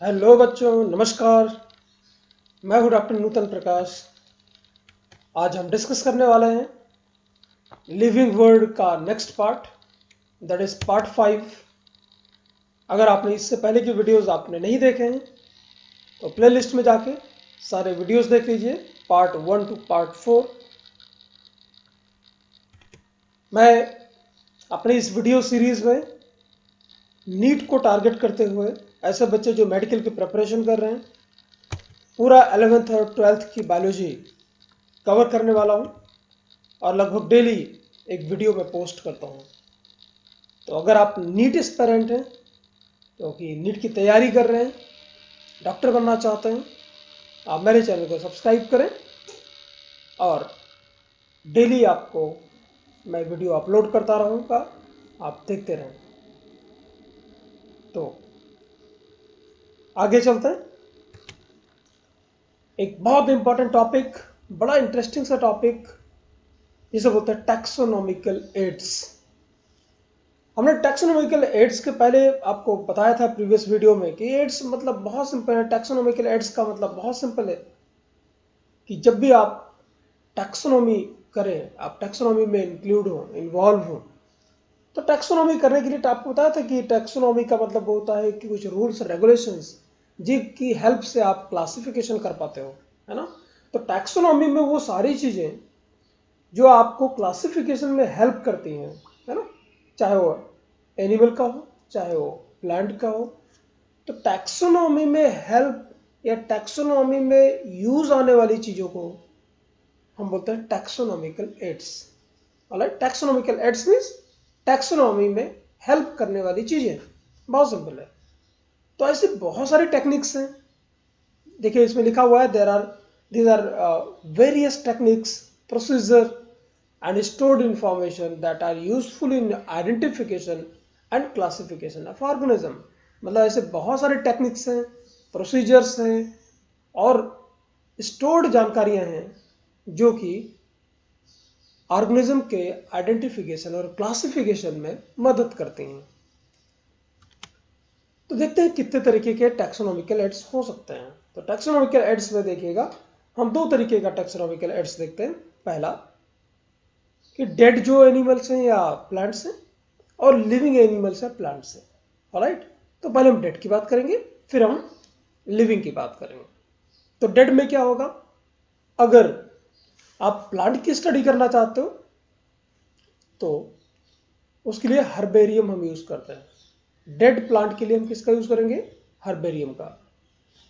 Hello बच्चों, नमस्कार। मैं हूँ डॉक्टर नूतन प्रकाश। आज हम डिस्कस करने वाले हैं लिविंग वर्ड का next part, that is part 5। अगर आपने इससे पहले की वीडियोस आपने नहीं देखे हैं तो प्लेलिस्ट में जाके सारे वीडियोस देख लीजिए, पार्ट 1 टू पार्ट 4। मैं अपने इस वीडियो सीरीज में नीट को टारगेट करते हुए ऐसे बच्चे जो मेडिकल की प्रिपरेशन कर रहे हैं, पूरा 11th और 12th की बायोलॉजी कवर करने वाला हूँ और लगभग डेली एक वीडियो में पोस्ट करता हूँ। तो अगर आप नीट एस्पिरेंट हैं, क्योंकि नीट की तैयारी कर रहे हैं, डॉक्टर बनना चाहते हैं, आप मेरे चैनल को सब्सक्राइब करें और डेली आपको मैं वीडियो अपलोड करता रहूँगा, आप देखते रहें। तो आगे चलते हैं। एक बहुत इंपॉर्टेंट टॉपिक, बड़ा इंटरेस्टिंग सा टॉपिक, जिसे बोलते हैं टैक्सोनॉमिकल एड्स। हमने टैक्सोनॉमिकल एड्स के पहले आपको बताया था प्रीवियस वीडियो में कि एड्स मतलब बहुत सिंपल है। टैक्सोनॉमिकल एड्स का मतलब बहुत सिंपल है कि जब भी आप टैक्सोनॉमी करें, आप टैक्सोनॉमी में इंक्लूड हो, इन्वॉल्व हो, तो टैक्सोनॉमी करने के लिए आपको बताया था कि टैक्सोनॉमी का मतलब होता है कि कुछ रूल्स रेगुलेशंस जिनकी हेल्प से आप क्लासिफिकेशन कर पाते हो, है ना। तो टैक्सोनॉमी में वो सारी चीज़ें जो आपको क्लासिफिकेशन में हेल्प करती हैं, है ना, चाहे वो एनिमल का हो, चाहे वो प्लांट का हो। तो टैक्सोनॉमी में हेल्प या टैक्सोनॉमी में यूज आने वाली चीज़ों को हम बोलते हैं taxonomical aids. Alright, taxonomical aids means taxonomy में हेल्प करने वाली चीज़ें। बहुत सिंपल है। तो ऐसे बहुत सारी टेक्निक्स हैं। देखिए इसमें लिखा हुआ है these are various techniques, procedure and stored information that are useful in identification and classification of organism। मतलब ऐसे बहुत सारे टेक्निक्स हैं, प्रोसीजर्स हैं और स्टोर्ड जानकारियां हैं जो कि ऑर्गेनिज्म के आइडेंटिफिकेशन और क्लासिफिकेशन में मदद करती हैं। तो देखते हैं कितने तरीके के टैक्सोनॉमिकल एड्स हो सकते हैं। तो टैक्सोनॉमिकल एड्स में देखिएगा, हम दो तरीके का टैक्सोनॉमिकल एड्स देखते हैं। पहला कि डेड जो एनिमल्स हैं या प्लांट्स हैं, और लिविंग एनिमल्स हैं, प्लांट्स हैं। ऑलराइट, तो पहले हम डेड की बात करेंगे, फिर हम लिविंग की बात करेंगे। तो डेड में क्या होगा? अगर आप प्लांट की स्टडी करना चाहते हो तो उसके लिए हर्बेरियम हम यूज करते हैं। डेड प्लांट के लिए हम किसका यूज करेंगे? हर्बेरियम का।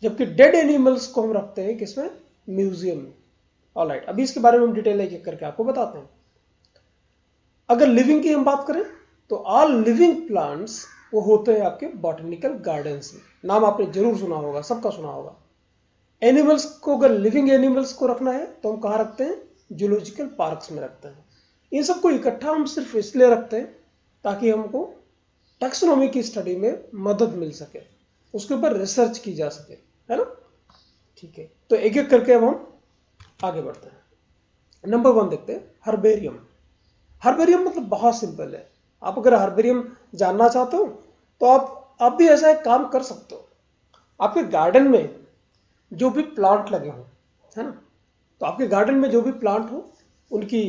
जबकि डेड एनिमल्स को हम रखते हैं किसमें? म्यूजियम में। ऑलराइट, अभी इसके बारे में हम डिटेल एक एक करके आपको बताते हैं। अगर लिविंग की हम बात करें तो ऑल लिविंग प्लांट्स वो होते हैं आपके बॉटनिकल गार्डन्स में। नाम आपने जरूर सुना होगा, सबका सुना होगा। एनिमल्स को, अगर लिविंग एनिमल्स को रखना है तो हम कहाँ रखते हैं? जूलॉजिकल पार्क्स में रखते हैं। इन सबको इकट्ठा हम सिर्फ इसलिए रखते हैं ताकि हमको टैक्सोनॉमी की स्टडी में मदद मिल सके, उसके ऊपर रिसर्च की जा सके, है ना। ठीक है, तो एक एक करके अब हम आगे बढ़ते हैं। नंबर 1 देखते हैं, हर्बेरियम। हर्बेरियम मतलब बहुत सिंपल है। आप अगर हर्बेरियम जानना चाहते हो तो आप भी ऐसा एक काम कर सकते हो। आपके गार्डन में जो भी प्लांट लगे हों, है ना, तो आपके गार्डन में जो भी प्लांट हो उनकी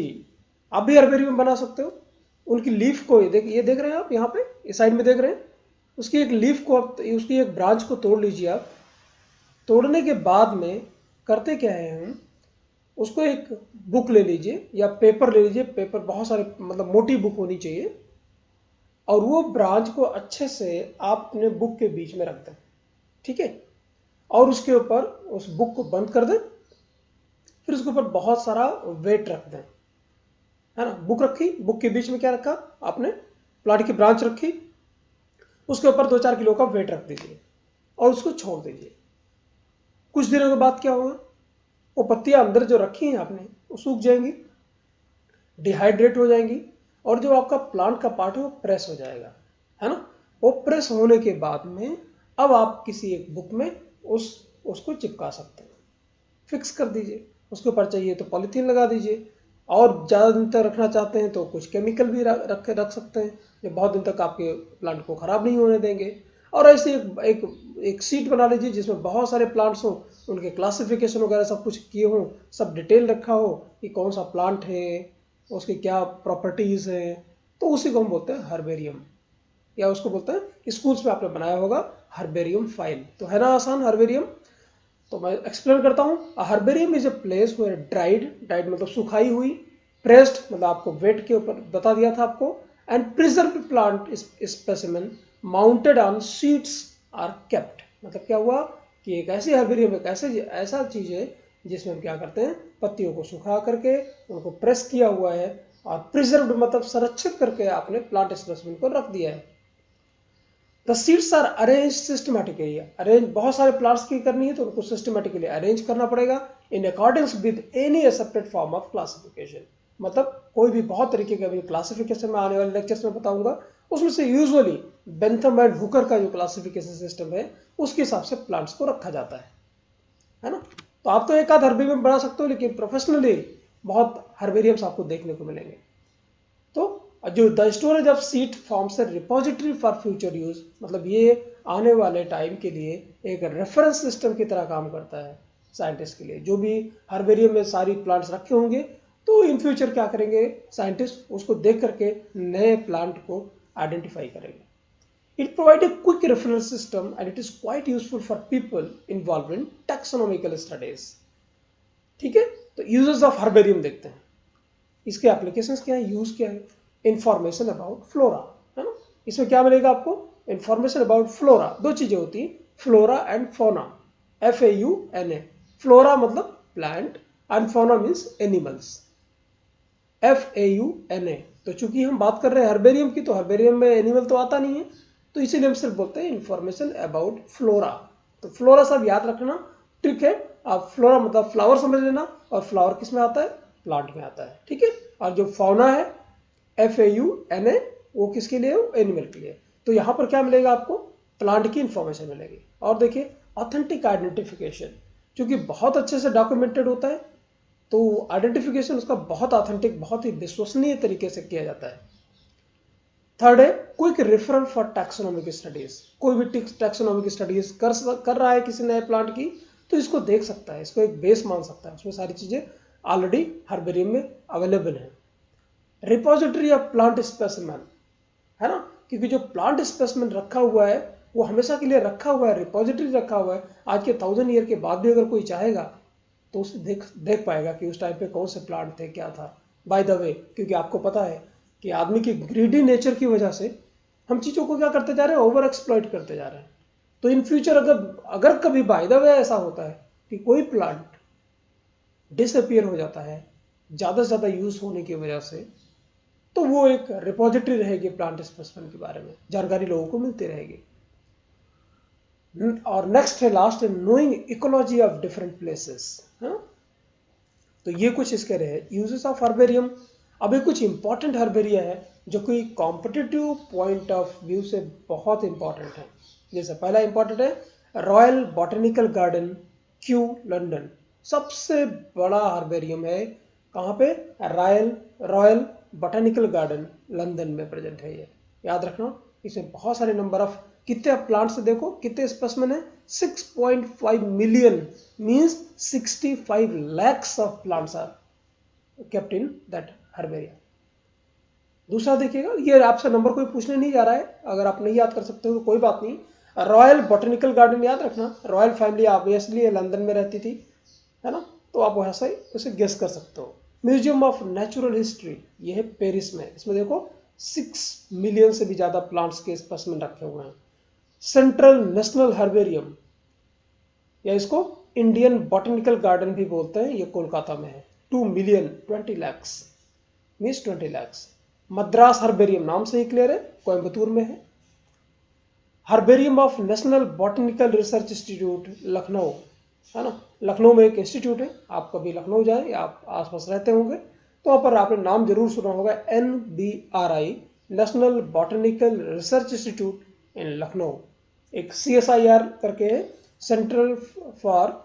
आप भी हर्बेरियम बना सकते हो। उनकी लीफ को ये देख रहे हैं आप, यहाँ पे इस साइड में देख रहे हैं, उसकी एक लीफ को आप, उसकी एक ब्रांच को तोड़ लीजिए आप। तोड़ने के बाद में करते क्या है, हम उसको एक बुक ले लीजिए या पेपर ले लीजिए। पेपर बहुत सारे, मतलब मोटी बुक होनी चाहिए, और वो ब्रांच को अच्छे से आप अपने बुक के बीच में रख दें, ठीक है। और उसके ऊपर उस बुक को बंद कर दें, फिर उसके ऊपर बहुत सारा वेट रख दें, है ना। बुक रखी, बुक के बीच में क्या रखा आपने? प्लांट की ब्रांच रखी, उसके ऊपर 2-4 किलो का वेट रख दीजिए और उसको छोड़ दीजिए। कुछ दिनों के बाद क्या होगा? वो पत्तियां अंदर जो रखी हैं आपने वो सूख जाएंगी, डिहाइड्रेट हो जाएंगी, और जो आपका प्लांट का पार्ट है वो प्रेस हो जाएगा, है ना। वो प्रेस होने के बाद में अब आप किसी एक बुक में उसको चिपका सकते हैं। फिक्स कर दीजिए, उसके ऊपर चाहिए तो पॉलीथीन लगा दीजिए, और ज़्यादा दिन तक रखना चाहते हैं तो कुछ केमिकल भी रख सकते हैं जो बहुत दिन तक आपके प्लांट को ख़राब नहीं होने देंगे। और ऐसे एक सीट बना लीजिए जिसमें बहुत सारे प्लांट्स हो, उनके क्लासिफिकेशन वगैरह सब कुछ किए हों, सब डिटेल रखा हो कि कौन सा प्लांट है, उसकी क्या प्रॉपर्टीज है, तो उसी को हम बोलते हैं हर्बेरियम, या उसको बोलते हैं स्कूल्स में आपने बनाया होगा हर्बेरियम फाइल। तो है ना आसान हर्बेरियम। तो मैं एक्सप्लेन करता हूँ। Herbarium is a place where dried मतलब सुखाई हुई, प्रेस्ड मतलब आपको वेट के ऊपर बता दिया था आपको, and preserve plant specimen mounted on sheets are kept. मतलब क्या हुआ कि एक ऐसी हर्बेरियम एक ऐसा चीज है जिसमें हम क्या करते हैं, पत्तियों को सुखा करके उनको प्रेस किया हुआ है और प्रिजर्व्ड मतलब संरक्षित करके आपने प्लांट स्पेसिमेन को रख दिया है। The seeds are arrange systematically, arrange बहुत सारे प्लांट्स की करनी है तो उनको सिस्टमैटिकली अरेंज करना पड़ेगा in accordance with any accepted form of classification. मतलब कोई भी बहुत तरीके का भी क्लासिफिकेशन में आने वाले लेक्चर्स में बताऊंगा, उसमें से यूजुअली बेंथम एंड हुकर का जो क्लासिफिकेशन सिस्टम है उसके हिसाब से प्लांट्स को रखा जाता है ना। तो आप तो एक आध हर्बेरियम बना सकते हो, लेकिन प्रोफेशनली बहुत हर्बेरियम्स आपको देखने को मिलेंगे। तो जो the storage of seed forms a repository for future use, मतलब ये आने वाले टाइम के लिए एक रेफरेंस सिस्टम की तरह काम करता है साइंटिस्ट के लिए। जो भी हर्बेरियम में सारी प्लांट्स रखे होंगे तो इन फ्यूचर क्या करेंगे साइंटिस्ट, उसको देख करके नए प्लांट को आइडेंटिफाई करेंगे। It provide a quick reference system and it is quite useful for people involve in taxonomical studies. ठीक है, तो यूजेस ऑफ हर्बेरियम देखते हैं, इसके एप्लीकेशंस क्या है, यूज क्या है। इंफॉर्मेशन अबाउट फ्लोरा, है ना। इसमें क्या मिलेगा आपको, इंफॉर्मेशन अबाउट फ्लोरा। दो चीजें होती हैं, flora and fauna, FAUNA। Flora मतलब plant and fauna means animals, FAUNA। तो चूंकि हम बात कर रहे हैं हर्बेरियम की, तो हर्बेरियम में एनिमल तो आता नहीं है, तो इसीलिए हम सिर्फ बोलते हैं इंफॉर्मेशन अबाउट फ्लोरा। तो फ्लोरा सब याद रखना, ठीक है। आप फ्लोरा मतलब फ्लावर समझ लेना, और फ्लावर किस में आता है, प्लांट में आता है, ठीक है। और जो फौना है FAUNA, वो किसके लिए है, एनिमल के लिए। तो यहां पर क्या मिलेगा आपको, प्लांट की इंफॉर्मेशन मिलेगी। और देखिए ऑथेंटिक आइडेंटिफिकेशन, क्योंकि बहुत अच्छे से डॉक्यूमेंटेड होता है तो आइडेंटिफिकेशन उसका बहुत ऑथेंटिक, बहुत ही विश्वसनीय तरीके से किया जाता है। थर्ड है quick referral for taxonomic studies. कोई भी टैक्सोनॉमिक स्टडीज कर रहा है किसी नए प्लांट की, तो इसको देख सकता है, इसको एक बेस मान सकता है, उसमें सारी चीजें ऑलरेडी हर्बेरियम में अवेलेबल है। रिपोजिटरी ऑफ प्लांट स्पेसिमेन, है ना, क्योंकि जो प्लांट स्पेसिमेन रखा हुआ है वो हमेशा के लिए रखा हुआ है, रिपोजिटरी रखा हुआ है। आज के 1000 ईयर के बाद भी अगर कोई चाहेगा तो उसे देख पाएगा कि उस टाइम पे कौन से प्लांट थे, क्या था। बाय द वे, क्योंकि आपको पता है कि आदमी की ग्रीडी नेचर की वजह से हम चीज़ों को क्या करते जा रहे हैं, ओवर एक्सप्लॉइट करते जा रहे हैं। तो इन फ्यूचर अगर कभी बाय द वे ऐसा होता है कि कोई प्लांट डिसअपियर हो जाता है ज़्यादा से ज़्यादा यूज होने की वजह से, तो वो एक रिपोजिटरी रहेगी प्लांट स्पेसिमेन के बारे में, जानकारी लोगों को मिलती रहेगी। और नेक्स्ट है, लास्ट है, knowing ecology of different places. तो ये कुछ इसके रहे यूजेस ऑफ हर्बेरियम। अभी कुछ इंपॉर्टेंट हर्बेरिया है जो कि कॉम्पिटिटिव पॉइंट ऑफ व्यू से बहुत इंपॉर्टेंट है। जैसे पहला इंपॉर्टेंट है royal botanical garden, Q, London. सबसे बड़ा हर्बेरियम है कहाँ पे, रॉयल बॉटनिकल गार्डन लंदन में प्रेजेंट है। ये याद रखना, इसमें बहुत सारे नंबर ऑफ, कितने प्लांट्स देखो, कितने स्पेसिमेन है, 6.5 million means 65 lakhs of plants are kept in that herbaria. दूसरा देखिएगा, ये आपसे नंबर कोई पूछने नहीं जा रहा है, अगर आप नहीं याद कर सकते हो तो कोई बात नहीं। रॉयल बॉटनिकल गार्डन याद रखना, रॉयल फैमिली ऑब्वियसली लंदन में रहती थी, है ना, तो आप वैसा ही उसे गेस कर सकते हो। म्यूजियम ऑफ नेचुरल हिस्ट्री, ये है पेरिस में, इसमें देखो 6 मिलियन से भी ज्यादा प्लांट्स के स्पेसिमेन रखे हुए हैं। सेंट्रल नेशनल हर्बेरियम, या इसको इंडियन बॉटनिकल गार्डन भी बोलते हैं, ये कोलकाता में है, 2 million 20 lakhs means 20 lakhs। Madras herbarium, नाम से ही क्लियर है, कोयम्बतूर में है। Herbarium of national botanical research institute, Lucknow, है ना, लखनऊ में एक इंस्टीट्यूट है। आप कभी लखनऊ जाए या आप आसपास रहते होंगे तो वहाँ पर आपने नाम जरूर सुना होगा, NBRI, national botanical research institute इन लखनऊ। एक CSIR करके है, central for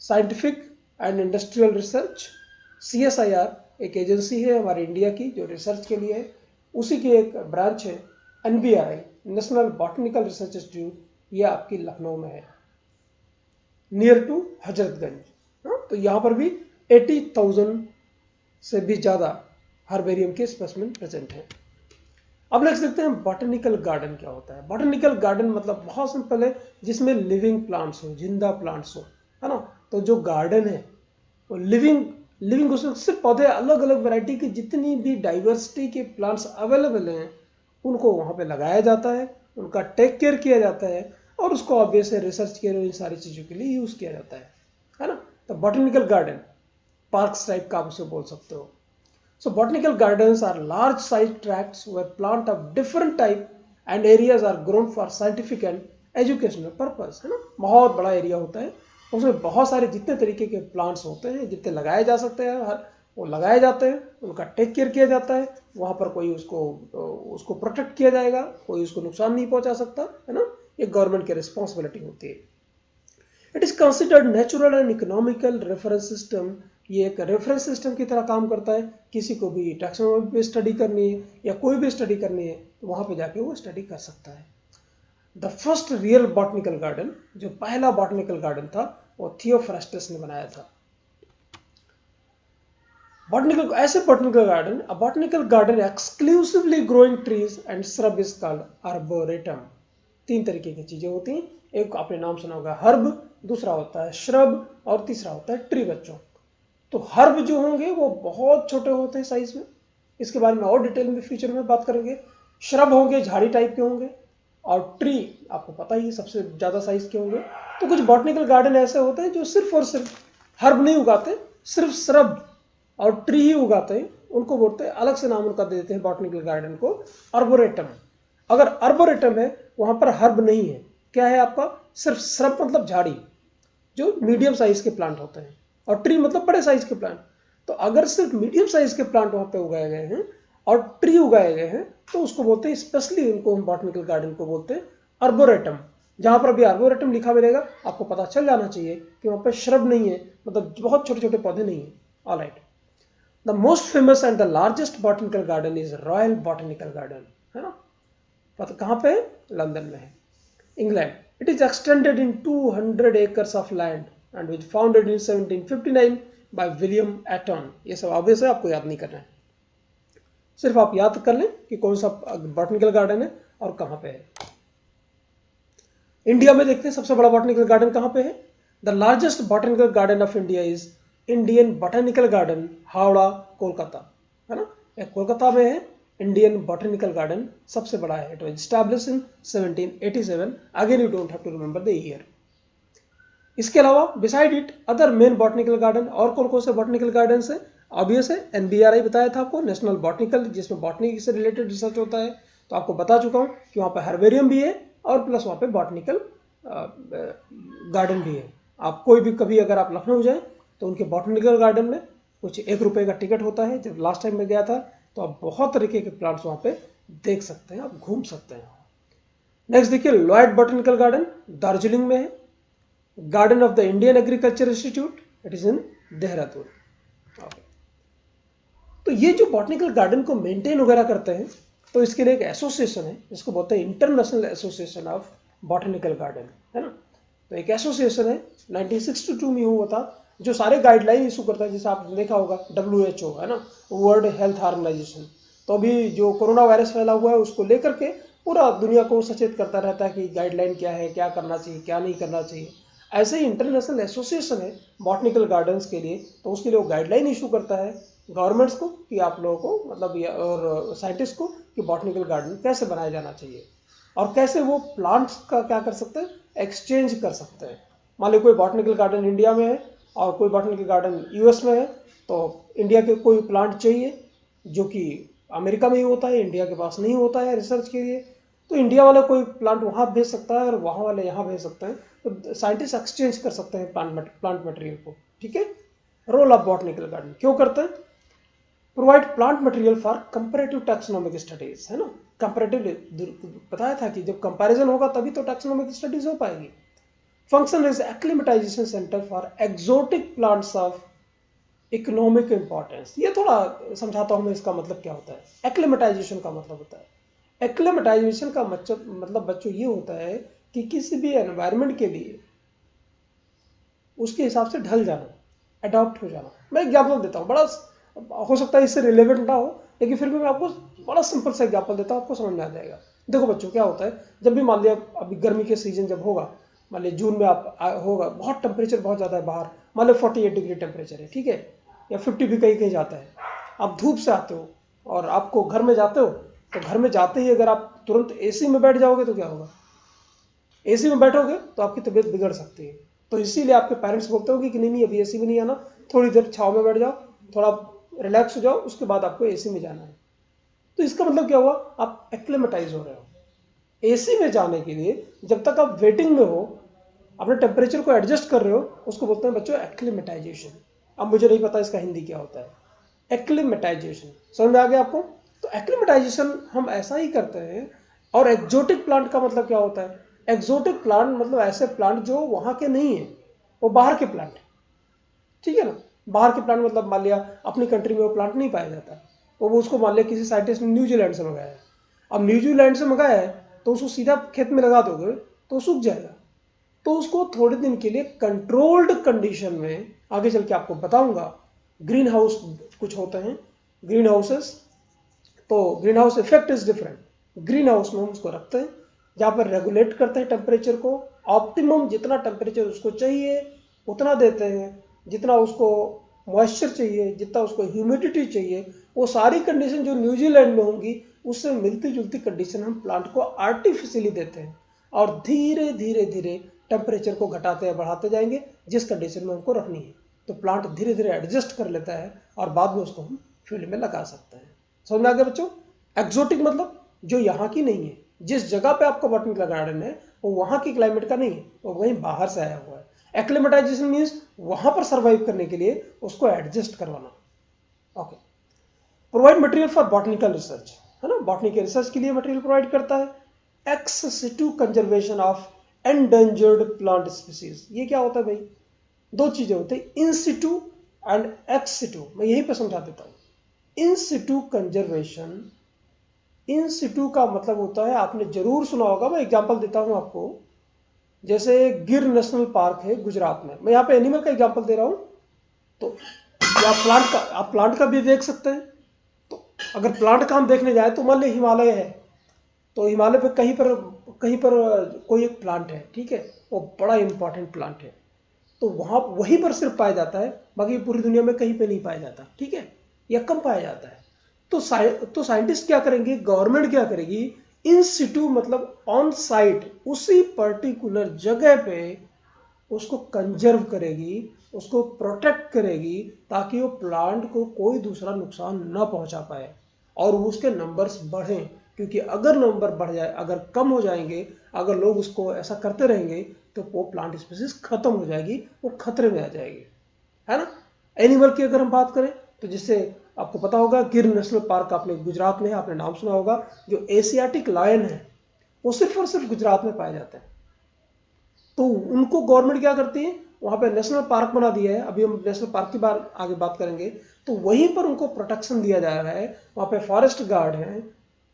scientific and industrial research. CSIR एक एजेंसी है हमारे इंडिया की जो रिसर्च के लिए है, उसी की एक ब्रांच है NBRI, national botanical research institute, ये आपकी लखनऊ में है, नियर टू हजरतगंज। तो यहाँ पर भी 80,000 से भी ज़्यादा हर्बेरियम के स्पेसिमेन प्रेजेंट हैं। अब नेक्स्ट देखते हैं बॉटनिकल गार्डन क्या होता है। बॉटनिकल गार्डन मतलब बहुत सिंपल है, जिसमें लिविंग प्लांट्स हो, जिंदा प्लांट्स हो, है ना। तो जो गार्डन है वो लिविंग उसमें सिर्फ पौधे, अलग अलग वैरायटी की जितनी भी डाइवर्सिटी के प्लांट्स अवेलेबल हैं उनको वहाँ पे लगाया जाता है, उनका टेक केयर किया जाता है और उसको ऑब्वियसली रिसर्च के लिए इन सारी चीज़ों के लिए यूज़ किया जाता है ना। तो बॉटनिकल गार्डन पार्क्स टाइप का आप उसे बोल सकते हो। So botanical gardens are large sized tracts where plants of different type and areas are grown for scientific and educational purpose, है ना। बहुत बड़ा एरिया होता है, उसमें बहुत सारे जितने तरीके के प्लांट्स होते हैं, जितने लगाए जा सकते हैं वो लगाए जाते हैं, उनका टेक केयर किया जाता है, वहाँ पर कोई उसको प्रोटेक्ट किया जाएगा, कोई उसको नुकसान नहीं पहुँचा सकता, है ना। ये गवर्नमेंट की रिस्पॉन्सिबिलिटी होती है। It is considered natural and economical reference system, ये एक रेफरेंस सिस्टम की तरह काम करता है। किसी को भी टैक्सोनॉमी पे स्टडी करनी है या कोई भी स्टडी करनी है तो वहाँ पे जाके वो स्टडी कर सकता है। The first real botanical garden, जो पहला बॉटनिकल गार्डन था, वो थियोफ्रास्टस ने बनाया था। Botanical garden exclusively growing trees and shrub is called arboretum. 3 तरीके की चीजें होती हैं, एक आपने नाम सुना होगा हर्ब, दूसरा होता है श्रब और तीसरा होता है ट्री बच्चों। तो हर्ब जो होंगे वो बहुत छोटे होते हैं साइज में, इसके बारे में और डिटेल में फ्यूचर में बात करेंगे। श्रब होंगे झाड़ी टाइप के होंगे और ट्री आपको पता ही सबसे ज़्यादा साइज के होंगे। तो कुछ बॉटनिकल गार्डन ऐसे होते हैं जो सिर्फ और सिर्फ हर्ब नहीं उगाते, सिर्फ श्रब और ट्री ही उगाते हैं, उनको बोलते हैं, अलग से नाम उनका दे देते हैं बॉटनिकल गार्डन को आर्बोरेटम। अगर आर्बोरेटम है वहां पर हर्ब नहीं है, क्या है आपका, सिर्फ श्रब मतलब झाड़ी जो मीडियम साइज के प्लांट होते हैं, और ट्री मतलब बड़े साइज के प्लांट। तो अगर सिर्फ मीडियम साइज के प्लांट वहां पे उगाए गए हैं और ट्री उगाए गए हैं तो उसको बोलते हैं, स्पेशली उनको हम बॉटनिकल गार्डन को बोलते हैं आर्बोरेटम। जहां पर भी आर्बोरेटम लिखा मिलेगा आपको पता चल जाना चाहिए कि वहां पर श्रब नहीं है, मतलब बहुत छोटे छोटे पौधे नहीं है। Alright, the most famous and the largest botanical garden is royal botanical garden, है ना। पता कहाँ पे है, लंदन में है, England. It is extended in 200 acres of land and was founded in 1759 by William Atton। ये सब ऑब्वियस है, आपको याद नहीं करना है, सिर्फ आप याद कर लें कि कौन सा बॉटनिकल गार्डन है और कहाँ पे है। इंडिया में देखते हैं सबसे बड़ा बॉटनिकल गार्डन कहाँ पे है। The largest botanical garden of India is Indian botanical garden, Howrah, Kolkata, है ना। यह कोलकाता में है, इंडियन बॉटनिकल गार्डन सबसे बड़ा है। It was established in 1787। Again you don't have to remember the year. इसके अलावा beside it other main botanical garden, और कौन कौन से बॉटनिकल गार्डन है, ऑब्वियस है NBRI बताया था आपको, नेशनल बॉटनिकल, जिसमें बॉटनी से रिलेटेड रिसर्च होता है। तो आपको बता चुका हूँ कि वहाँ पे हर्बेरियम भी है और प्लस वहाँ पे बॉटनिकल गार्डन भी है। आप कोई भी कभी अगर आप लखनऊ जाएं तो उनके बॉटनिकल गार्डन में कुछ 1 रुपये का टिकट होता है। जब लास्ट टाइम में गया था तो आप बहुत तरीके के प्लांट्स वहाँ पे देख सकते हैं, आप घूम सकते हैं। नेक्स्ट देखिए लॉयड बॉटनिकल गार्डन, दार्जिलिंग में है। Garden of the Indian agriculture institute, it is in Dehradun. तो ये जो बॉटनिकल गार्डन को मेंटेन वगैरह करते हैं, तो इसके लिए एक एसोसिएशन है जिसको बोलते हैं international association of botanical garden, है ना। तो एक एसोसिएशन है 1962 में हुआ था, जो सारे गाइडलाइन इशू करता है, जैसे आपने देखा होगा WHO, है ना, वर्ल्ड हेल्थ ऑर्गेनाइजेशन। तो अभी जो कोरोना वायरस फैला हुआ है उसको लेकर के पूरा दुनिया को सचेत करता रहता है कि गाइडलाइन क्या है, क्या करना चाहिए, क्या नहीं करना चाहिए। ऐसे ही इंटरनेशनल एसोसिएशन है बॉटनिकल गार्डन्स के लिए, तो उसके लिए वो गाइडलाइन इशू करता है गवर्नमेंट्स को कि आप लोगों को मतलब और साइंटिस्ट को कि बॉटनिकल गार्डन कैसे बनाया जाना चाहिए और कैसे वो प्लांट्स का क्या कर सकते हैं, एक्सचेंज कर सकते हैं। मान लो कोई बॉटनिकल गार्डन इंडिया में है और कोई बॉटनिकल गार्डन US में है, तो इंडिया के कोई प्लांट चाहिए जो कि अमेरिका में ही होता है, इंडिया के पास नहीं होता है रिसर्च के लिए, तो इंडिया वाला कोई प्लांट वहाँ भेज सकता है और वहाँ वाले यहाँ भेज सकते हैं। तो साइंटिस्ट एक्सचेंज कर सकते हैं प्लांट मटेरियल को, ठीक है। रोल ऑफ बॉटनिकल गार्डन क्यों करते हैं, provide plant material for comparative taxonomic studies, है ना। कंपैरेटिव बताया था कि जब कंपैरिजन होगा तभी तो टैक्सोनॉमिक स्टडीज हो पाएगी। Function is acclimatisation centre for exotic plants of economic importance. ये थोड़ा समझाता हूं मैं, इसका मतलब क्या होता है। एक्लिमेटाइजेशन का मतलब होता है एक्लेमेटाइजेशन का मतलब बच्चों ये होता है कि किसी भी एनवायरनमेंट के लिए उसके हिसाब से ढल जाना, अडॉप्ट हो जाना। मैं एग्जाम्पल देता हूँ, बड़ा हो सकता है इससे रिलेवेंट ना हो, लेकिन फिर भी मैं आपको बड़ा सिंपल सा एग्जाम्पल देता हूँ, आपको समझ में आ जाएगा। देखो बच्चों, क्या होता है, जब भी मान लिया अभी गर्मी के सीजन जब होगा, मान लिया जून में आप होगा, बहुत टेम्परेचर बहुत ज़्यादा है बाहर, मान लो 48 डिग्री टेम्परेचर है, ठीक है, या 50 भी कहीं कहीं जाता है। आप धूप से आते हो और आपको घर में जाते हो, तो घर में जाते ही अगर आप तुरंत एसी में बैठ जाओगे तो क्या होगा, एसी में बैठोगे तो आपकी तबीयत बिगड़ सकती है। तो इसीलिए आपके पेरेंट्स बोलते होंगे कि नहीं नहीं अभी एसी में नहीं आना, थोड़ी देर छाव में बैठ जाओ, थोड़ा रिलैक्स हो जाओ, उसके बाद आपको एसी में जाना है। तो इसका मतलब क्या हुआ, आप एक्लेमेटाइज हो रहे हो। एसी में जाने के लिए जब तक आप वेटिंग में हो, अपने टेम्परेचर को एडजस्ट कर रहे हो, उसको बोलते हैं बच्चों एक्लेमेटाइजेशन। अब मुझे नहीं पता इसका हिंदी क्या होता है। एक्लेमेटाइजेशन समझ में आ गया आपको? तो एक्लेमेटाइजेशन हम ऐसा ही करते हैं। और एक्जोटिक प्लांट का मतलब क्या होता है? एक्जोटिक प्लांट मतलब ऐसे प्लांट जो वहां के नहीं है, वो बाहर के प्लांट है, ठीक है ना। बाहर के प्लांट मतलब मान लिया अपनी कंट्री में वो प्लांट नहीं पाया जाता, तो वो उसको मान लिया किसी साइंटिस्ट ने न्यूजीलैंड से मंगाया है। अब न्यूजीलैंड से मंगाया है तो उसको सीधा खेत में लगा दोगे तो सूख जाएगा। तो उसको थोड़े दिन के लिए कंट्रोल्ड कंडीशन में, आगे चल के आपको बताऊंगा, ग्रीन हाउस कुछ होते हैं, ग्रीन हाउसेस। तो green house effect is different. Green house में हम उसको रखते हैं जहाँ पर रेगुलेट करते हैं टेम्परेचर को, ऑप्टिमम जितना टेम्परेचर उसको चाहिए उतना देते हैं, जितना उसको मॉइस्चर चाहिए, जितना उसको ह्यूमिडिटी चाहिए, वो सारी कंडीशन जो न्यूजीलैंड में होंगी उससे मिलती जुलती कंडीशन हम प्लांट को आर्टिफिशियली देते हैं। और धीरे धीरे धीरे टेम्परेचर को घटाते या बढ़ाते जाएंगे जिस कंडीशन में हमको रखनी है। तो प्लांट धीरे धीरे एडजस्ट कर लेता है और बाद में उसको हम फील्ड में लगा सकते हैं। समझ में आ गया बच्चों? एक्सोटिक मतलब जो यहाँ की नहीं है, जिस जगह पे आपका बॉटनिकल गार्डन है वो वहाँ की क्लाइमेट का नहीं है, वो वहीं बाहर से आया हुआ है। एक्लेमेटाइजेशन मीन्स वहाँ पर सर्वाइव करने के लिए उसको एडजस्ट करवाना। Okay. Provide material for botanical research, है ना, बॉटनी के रिसर्च के लिए मटेरियल प्रोवाइड करता है। Ex situ conservation of endangered plant species, ये क्या होता है भाई? दो चीजें होती है, इन सिटू एंड एक्स सिटू। मैं यहीं पे समझा देता हूँ। इन सिटू कंजर्वेशन, इन सिटू का मतलब होता है, आपने जरूर सुना होगा, मैं एग्जांपल देता हूं आपको। जैसे गिर नेशनल पार्क है गुजरात में, मैं यहाँ पे एनिमल का एग्जांपल दे रहा हूं, तो आप प्लांट का भी देख सकते हैं। तो अगर प्लांट का हम देखने जाए तो मान लीजिए हिमालय है, तो हिमालय पे कहीं पर कोई एक प्लांट है, ठीक है, वो बड़ा इंपॉर्टेंट प्लांट है, तो वहां वहीं पर सिर्फ पाया जाता है, बाकी पूरी दुनिया में कहीं पे नहीं पाया जाता, ठीक है, या कम पाया जाता है। तो साइंटिस्ट क्या करेंगे, गवर्नमेंट क्या करेगी, इन सिटू मतलब ऑन साइट उसी पर्टिकुलर जगह पे उसको कंजर्व करेगी, उसको प्रोटेक्ट करेगी, ताकि वो प्लांट को कोई दूसरा नुकसान न पहुंचा पाए और उसके नंबर्स बढ़ें। क्योंकि अगर नंबर बढ़ जाए, अगर कम हो जाएंगे, अगर लोग उसको ऐसा करते रहेंगे, तो वो प्लांट स्पीसीज खत्म हो जाएगी, वो खतरे में आ जाएगी, है ना। एनिमल की अगर हम बात करें तो जिससे आपको पता होगा, गिर नेशनल पार्क आपने गुजरात में, आपने नाम सुना होगा, जो एशियाटिक लायन है वो सिर्फ और सिर्फ गुजरात में पाए जाते हैं। तो उनको गवर्नमेंट क्या करती है, वहां पे नेशनल पार्क बना दिया है, अभी हम नेशनल पार्क की बार आगे बात करेंगे, तो वहीं पर उनको प्रोटेक्शन दिया जा रहा है, वहां पे फॉरेस्ट गार्ड है,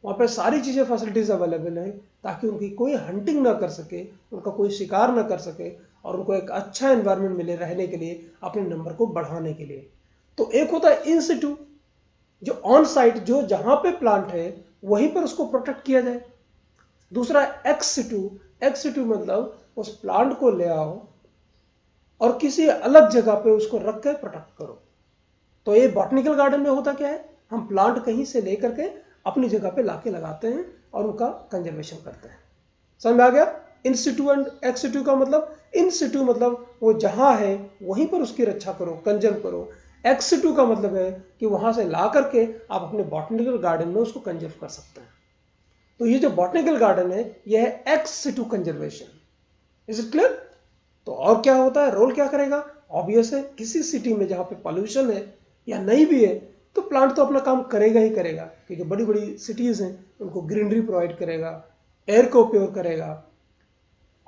वहां पे सारी चीजें फैसिलिटीज अवेलेबल है, ताकि उनकी कोई हंटिंग ना कर सके, उनका कोई शिकार ना कर सके, और उनको एक अच्छा एनवायरनमेंट मिले रहने के लिए, अपने नंबर को बढ़ाने के लिए। तो एक होता है इन सिटू, जो ऑन साइट, जो जहां पे प्लांट है वहीं पर उसको प्रोटेक्ट किया जाए। दूसरा एक्स सिटू, एक्स सिटू मतलब उस प्लांट को ले आओ और किसी अलग जगह पे उसको रख कर प्रोटेक्ट करो। तो ये बॉटनिकल गार्डन में होता क्या है, हम प्लांट कहीं से लेकर के अपनी जगह पे लाके लगाते हैं और उनका कंजर्वेशन करते हैं। समझ में आ गया? इन सिटू एंड एक्स सिटू का मतलब, इन सिटू मतलब वो जहां है वहीं पर उसकी रक्षा करो, कंजर्व करो। एक्स सिटू का मतलब है कि वहां से ला करके आप अपने बॉटनिकल गार्डन में उसको कंजर्व कर सकते हैं। तो ये जो बॉटनिकल गार्डन है, ये है ex situ conservation. Is it clear? तो और क्या होता है, रोल क्या करेगा? ऑब्वियस है, किसी सिटी में जहां पे पॉल्यूशन है या नहीं भी है, तो प्लांट तो अपना काम करेगा ही करेगा, क्योंकि बड़ी बड़ी सिटीज हैं, उनको ग्रीनरी प्रोवाइड करेगा, एयर को प्योर करेगा।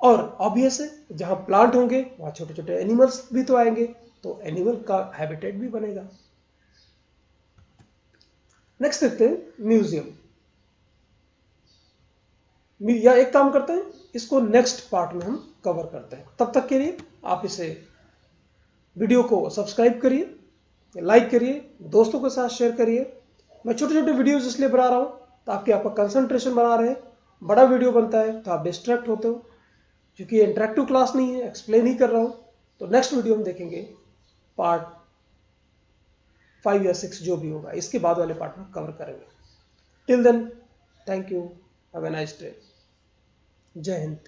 और ऑब्वियस है, जहां प्लांट होंगे वहां छोटे छोटे एनिमल्स भी तो आएंगे, तो एनिमल का हैबिटेट भी बनेगा। नेक्स्ट देखते हैं म्यूजियम। या एक काम करते हैं, इसको नेक्स्ट पार्ट में हम कवर करते हैं। तब तक के लिए आप इसे वीडियो को सब्सक्राइब करिए, लाइक करिए, दोस्तों के साथ शेयर करिए। मैं छोटे छोटे वीडियोज इसलिए बना रहा हूँ ताकि आपका कंसंट्रेशन बना रहे। बड़ा वीडियो बनता है तो आप डिस्ट्रैक्ट होते हो, क्योंकि ये इंटरेक्टिव क्लास नहीं है, एक्सप्लेन ही कर रहा हूँ। तो नेक्स्ट वीडियो हम देखेंगे पार्ट 5 या 6 जो भी होगा, इसके बाद वाले पार्ट में कवर करेंगे। Till then, thank you, have a nice day. जय हिंद।